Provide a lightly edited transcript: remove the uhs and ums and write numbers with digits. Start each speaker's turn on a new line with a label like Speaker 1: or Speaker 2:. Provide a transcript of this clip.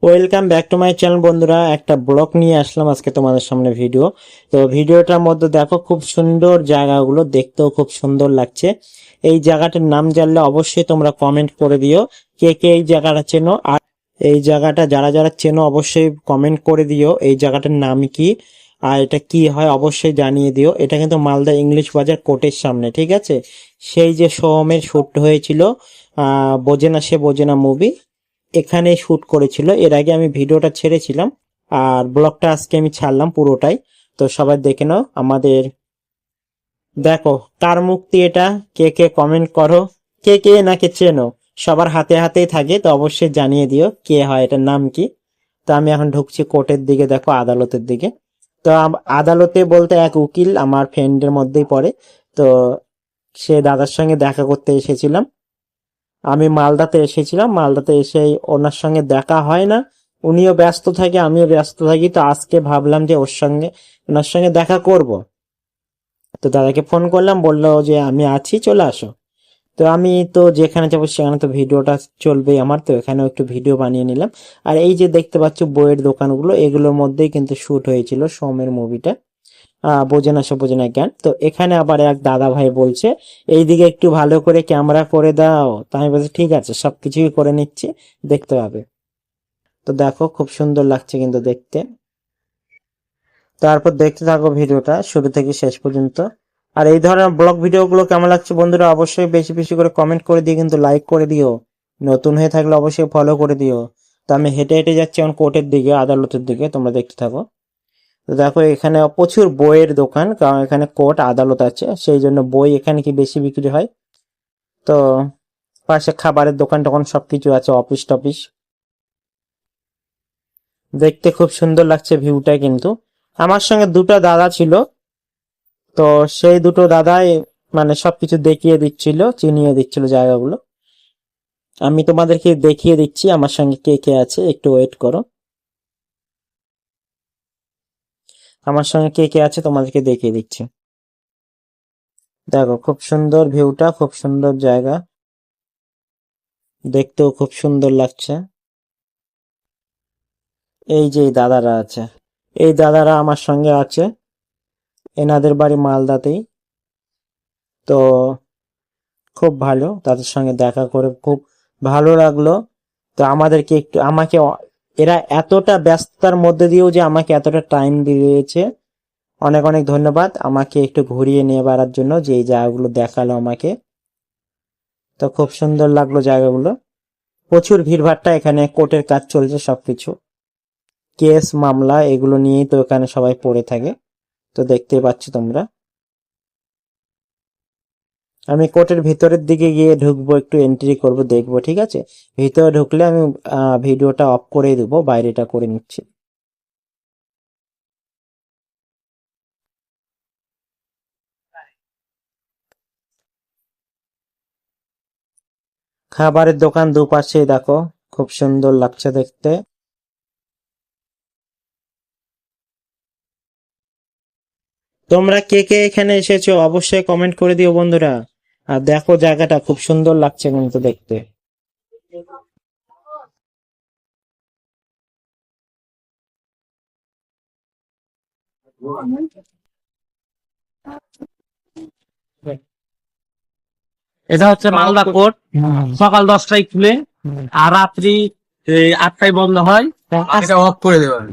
Speaker 1: Welcome back to my channel বন্ধুরা। একটা blog নিয়ে আসলাম আজকে তোমাদের সামনে ভিডিও। তো ভিডিওটার মধ্যে দেখো খুব সুন্দর জায়গাগুলো, দেখতেও খুব সুন্দর লাগছে। এই জায়গাটার নাম জানলে অবশ্যই তোমরা কমেন্ট করে দিও কে কে এই জায়গাটা চেনো। আর এই জায়গাটা যারা যারা চেনো অবশ্যই কমেন্ট করে দিও এই জায়গাটার নাম কি আর এটা কি হয় অবশ্যই জানিয়ে দিও। এটা কিন্তু মালদা ইংলিশ বাজার কোর্টের সামনে, ঠিক আছে? সেই যে সোহমের শুট হয়েছিল বোঝে না সে বোঝে না মুভি, এখানে শুট করেছিল। এর আগে আমি ভিডিওটা ছেড়েছিলাম আর ব্লগটা আজকে আমি ছাড়লাম পুরোটাই। তো সবাই দেখে নাও। আমাদের দেখো কার মুক্তি এটা, কে কে কমেন্ট করো, কে কে নাকি চেনো, সবার হাতে হাতেই থাকে। তো অবশ্যই জানিয়ে দিও কে হয়, এটার নাম কি। তো আমি এখন ঢুকছি কোর্টের দিকে, দেখো আদালতের দিকে। তো আদালতে বলতে এক উকিল আমার ফ্রেন্ডের মধ্যেই পড়ে। তো সে দাদার সঙ্গে দেখা করতে এসেছিলাম। আমি মালদাতে এসেছিলাম, মালদাতে এসে ওনার সঙ্গে দেখা হয় না, উনিও ব্যস্ত থাকে আমিও ব্যস্ত থাকি। তো আজকে ভাবলাম যে ওনার সঙ্গে দেখা করব। তো দাদাকে ফোন করলাম, বললো যে আমি আছি, চলে আসো। তো আমি তো যেখানে যাবো সেখানে তো ভিডিওটা চলবেই আমার, তো এখানেও একটু ভিডিও বানিয়ে নিলাম। আর এই যে দেখতে পাচ্ছ বইয়ের দোকানগুলো, এগুলোর মধ্যেই কিন্তু শুট হয়েছিল সোমের মুভিটা, বোঝে না সে বোঝে না জ্ঞান। তো এখানে আবার এক দাদা ভাই বলছে এইদিকে একটু ভালো করে ক্যামেরা করে দাও। তো আমি বলছি ঠিক আছে, সবকিছুই করে নিচ্ছি, দেখতে পাবে। তো দেখো খুব সুন্দর লাগছে কিন্তু দেখতে। তারপর দেখতে থাকো ভিডিওটা শুরু থেকে শেষ পর্যন্ত। আর এই ধরনের ব্লগ ভিডিওগুলো কেমন লাগছে বন্ধুরা অবশ্যই বেশি বেশি করে কমেন্ট করে দিয়ে কিন্তু লাইক করে দিও। নতুন হয়ে থাকলে অবশ্যই ফলো করে দিও। তো আমি হেঁটে হেঁটে যাচ্ছি এখন কোর্টের দিকে, আদালতের দিকে, তোমরা দেখতে থাকো। তো দেখো এখানে প্রচুর বইয়ের দোকান, কারণ এখানে কোর্ট আদালত আছে, সেই জন্য বই এখানে কি বেশি বিক্রি হয়। তো পাশে খাবারের দোকান টোকান সবকিছু আছে, অফিস টফিস। দেখতে খুব সুন্দর লাগছে ভিউটা কিন্তু। আমার সঙ্গে দুটো দাদা ছিল, তো সেই দুটো দাদাই মানে সবকিছু দেখিয়ে দিচ্ছিল, চিনিয়ে দিচ্ছিল জায়গাগুলো। আমি তোমাদেরকে দেখিয়ে দিচ্ছি আমার সঙ্গে কে কে আছে, একটু ওয়েট করো। আমার সঙ্গে কে কে আছে তোমাদেরকে দেখিয়ে দিচ্ছি। দেখো খুব সুন্দর ভিউটা, খুব সুন্দর জায়গা, দেখতেও খুব সুন্দর লাগছে। এই যে দাদারা আছে, এই দাদারা আমার সঙ্গে আছে, এনাদের বাড়ি মালদাতেই। তো খুব ভালো, তাদের সঙ্গে দেখা করে খুব ভালো লাগলো। তো আমাদেরকে একটু এরা এতটা ব্যস্ততার মধ্যে দিয়েও যে আমাকে এতটা টাইম দিয়েছে, অনেক অনেক ধন্যবাদ আমাকে একটু ঘুরিয়ে নিয়ে বেড়ার জন্য, যে এই জায়গাগুলো দেখালো আমাকে। তো খুব সুন্দর লাগলো জায়গাগুলো। প্রচুর ভিড়ভাট্টা, এখানে কোর্টের কাজ চলছে, সবকিছু কেস মামলা এগুলো নিয়েই তো এখানে সবাই পড়ে থাকে। তো দেখতেই পাচ্ছ তোমরা। আমি কোর্টের ভিতরের দিকে গিয়ে ঢুকবো, একটু এন্ট্রি করব, দেখবো, ঠিক আছে? ভিতরে ঢুকলে আমি ভিডিওটা অফ করে দেবো, বাইরেটা করে নিচ্ছি। খাবারের দোকান দুপাশে দেখো, খুব সুন্দর লাগছে দেখতে। তোমরা কে কে এখানে এসেছো অবশ্যই কমেন্ট করে দিও বন্ধুরা। আর দেখো জায়গাটা খুব সুন্দর লাগছে কিন্তু দেখতে।
Speaker 2: এটা হচ্ছে মালদা কোর্ট। সকাল 10টায় খুলে আর রাত্রি 8টায় বন্ধ হয়। এটা অফ করে দেবেন।